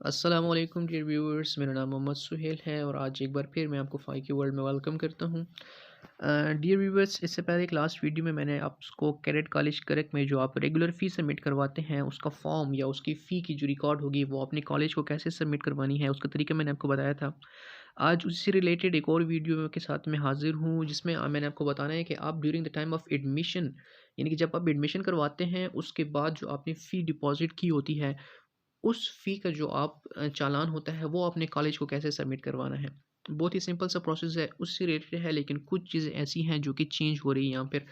अस्सलामु अलैकुम dear viewers, मेरा नाम मोहम्मद सुहेल है और आज एक बार फिर मैं आपको फ़ाई की वर्ल्ड में वेलकम करता हूँ। डियर व्यूअर्स, इससे पहले एक लास्ट वीडियो में मैंने आपको कैडेट कॉलेज करक में जो आप रेगुलर फ़ी सबमिट करवाते हैं उसका फॉर्म या उसकी फ़ी की जो रिकॉर्ड होगी वो अपने कॉलेज को कैसे सबमिट करवानी है उसका तरीका मैंने आपको बताया था। आज उससे रिलेटेड एक और वीडियो के साथ मैं हाज़िर हूँ जिसमें मैंने आपको बताना है कि आप during the time of admission, यानी कि जब आप एडमिशन करवाते हैं उसके बाद जो आपने फ़ी डिपॉज़िट की होती है उस फ़ी का जो चालान होता है वो अपने कॉलेज को कैसे सबमिट करवाना है। बहुत ही सिंपल सा प्रोसेस है, उससे रिलेटेड है, लेकिन कुछ चीज़ें ऐसी हैं जो कि चेंज हो रही हैं यहाँ पर।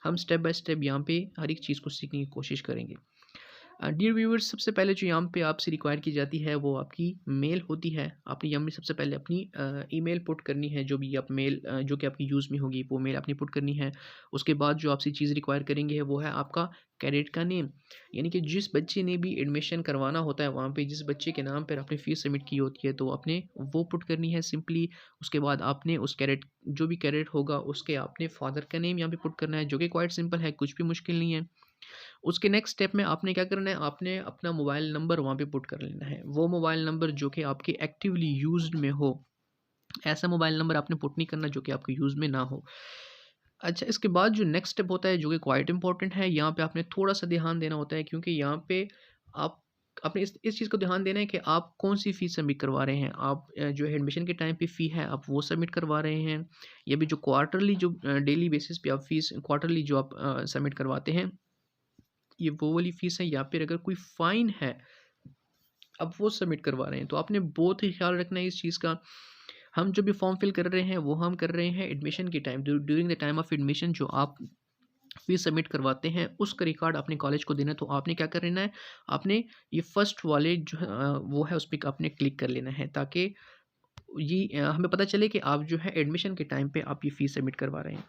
हम स्टेप बाय स्टेप यहाँ पे हर एक चीज़ को सीखने की कोशिश करेंगे। डियर व्यूअर्स, सबसे पहले जो यहाँ पे आपसे रिक्वायर की जाती है वो आपकी मेल होती है। आपने यहाँ पे सबसे पहले अपनी ईमेल पुट करनी है, जो भी आप मेल जो कि आपकी यूज़ में होगी वो मेल आपने पुट करनी है। उसके बाद जो आपसे चीज़ रिक्वायर करेंगे वो है आपका कैडेट का नेम, यानी कि जिस बच्चे ने भी एडमिशन करवाना होता है वहाँ पे जिस बच्चे के नाम पर आपने फ़ीस सबमिट की होती है तो आपने वो पुट करनी है सिंपली। उसके बाद आपने उस कैडेट जो भी कैडेट होगा उसके आपने फ़ादर का नेम यहाँ पे पुट करना है, जो कि क्वाइट सिंपल है, कुछ भी मुश्किल नहीं है। उसके नेक्स्ट स्टेप में आपने क्या करना है, आपने अपना मोबाइल नंबर वहाँ पे पुट कर लेना है। वो मोबाइल नंबर जो कि आपके एक्टिवली यूज़्ड में हो, ऐसा मोबाइल नंबर आपने पुट नहीं करना जो कि आपके यूज़ में ना हो। अच्छा, इसके बाद जो नेक्स्ट स्टेप होता है जो कि क्वाइट इम्पोर्टेंट है, यहाँ पे आपने थोड़ा-सा ध्यान देना होता है क्योंकि यहाँ पे आप आपने इस चीज़ को ध्यान देना है कि आप कौन-सी फ़ीस सबमिट करवा रहे हैं। आप जो है एडमिशन के टाइम पे फ़ी है आप वो सबमिट करवा रहे हैं, या भी जो क्वार्टरली जो डेली बेसिस पे आप फ़ीस क्वार्टरली जो आप सबमिट करवाते हैं, ये वो वाली फ़ीस है, या फिर अगर कोई फ़ाइन है, अब वो सबमिट करवा रहे हैं। तो आपने बहुत ही ख़्याल रखना है इस चीज़ का। हम जो भी फ़ॉर्म फिल कर रहे हैं, वो हम कर रहे हैं एडमिशन के time, during the time of admission जो आप फ़ीस सबमिट करवाते हैं, उसका रिकॉर्ड अपने कॉलेज को देना है। तो आपने क्या कर लेना है, आपने ये फर्स्ट वाले जो वो है, उस पे आपने क्लिक कर लेना है ताकि ये हमें पता चले कि आप जो है एडमिशन के टाइम पे आप ये फ़ीस सबमिट करवा रहे हैं।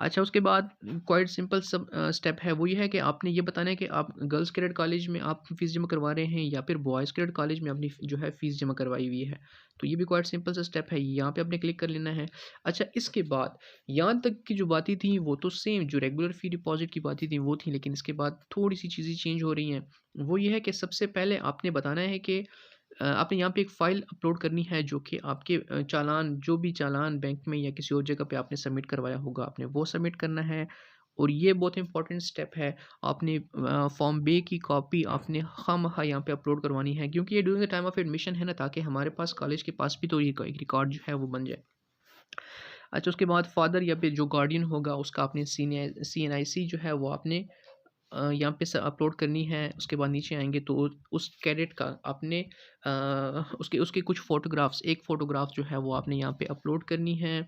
अच्छा, उसके बाद क्वाइट सिंपल स्टेप है, वो ये है कि आपने ये बताना है कि आप गर्ल्स कैडेट कॉलेज में आप फ़ीस जमा करवा रहे हैं या फिर बॉयज़ कैडेट कॉलेज में आपने जो है फ़ीस जमा करवाई हुई है। तो ये भी क्वाइट सिंपल सा स्टेप है, यहाँ पे आपने क्लिक कर लेना है। अच्छा, इसके बाद यहाँ तक की जो बातें थी वो तो सेम जो रेगुलर फ़ी डिपॉज़िट की बातें थी वो थी, लेकिन इसके बाद थोड़ी-सी चीज़ें चेंज हो रही हैं। वो ये है कि सबसे पहले आपने बताना है कि आपने यहाँ पे एक फ़ाइल अपलोड करनी है जो कि आपके चालान, जो भी चालान बैंक में या किसी और जगह पे आपने सबमिट करवाया होगा, आपने वो सबमिट करना है। और ये बहुत इंपॉर्टेंट स्टेप है, आपने फ़ॉर्म बे की कॉपी आपने खामख़ा यहाँ पे अपलोड करवानी है क्योंकि ये during the time of admission है ना, ताकि हमारे पास कॉलेज के पास भी तो ये एक रिकॉर्ड जो है वो बन जाए। अच्छा, उसके बाद फादर या फिर जो गार्डियन होगा उसका आपने सीएनआईसी जो है वो आपने यहाँ पे अपलोड करनी है। उसके बाद नीचे आएँगे तो उस कैडेट का आपने उसके उसके कुछ फ़ोटोग्राफ्स, एक फ़ोटोग्राफ जो है वो आपने यहाँ पे अपलोड करनी है।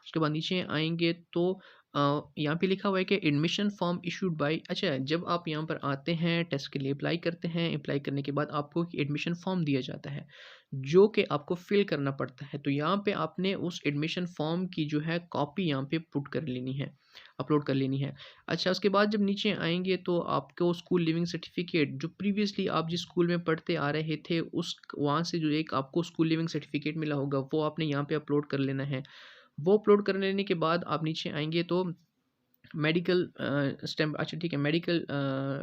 उसके बाद नीचे आएँगे तो यहाँ पे लिखा हुआ है कि एडमिशन फॉर्म इश्यूड बाय। अच्छा, जब आप यहाँ पर आते हैं टेस्ट के लिए अप्लाई करते हैं, अप्लाई करने के बाद आपको एक एडमिशन फॉर्म दिया जाता है, जो कि आपको फ़िल करना पड़ता है। तो यहाँ पे आपने उस एडमिशन फॉर्म की जो है कॉपी यहाँ पे पुट कर लेनी है, अपलोड कर लेनी है। अच्छा, उसके बाद जब नीचे आएँगे तो आपको स्कूल लिविंग सर्टिफ़िकेट जो प्रीवियसली आप जिस स्कूल में पढ़ते आ रहे थे उस वहाँ से जो एक आपको स्कूल लिविंग सर्टिफ़िकेट मिला होगा वो आपने यहाँ पे अपलोड कर लेना है। वो अपलोड कर लेने के बाद आप नीचे आएँगे तो मेडिकल स्टैम्प, अच्छा ठीक है, मेडिकल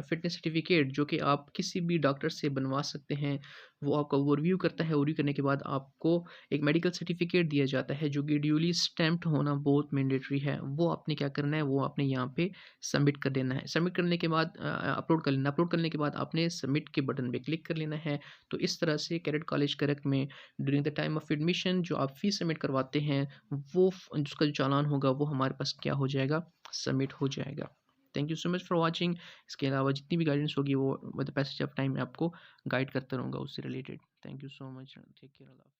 फ़िटनेस सर्टिफ़िकेट जो कि आप किसी भी डॉक्टर से बनवा सकते हैं, वो आपका वो रिव्यू करता है। रिव्यू करने के बाद आपको एक मेडिकल सर्टिफ़िकेट दिया जाता है जो कि ड्यूली स्टैम्प्ड होना बहुत मैंडेटरी है। वो आपने क्या करना है, वो आपने यहाँ पे सबमिट कर देना है। सबमिट करने के बाद अपलोड कर लेना। अपलोड करने के बाद आपने सबमिट के बटन पे क्लिक कर लेना है। तो इस तरह से कैडेट कॉलेज करक में during the time of admission जो आप फ़ीस सबमिट करवाते हैं, वो उसका जो चालान होगा वो हमारे पास क्या हो जाएगा, सबमिट हो जाएगा। Thank you so much for watching. इसके अलावा जितनी भी गाइडेंस होगी वो with the passage of time मैं आपको गाइड करता रहूँगा उससे related. Thank you so much. Take care. अल्लाह हाफ़िज़।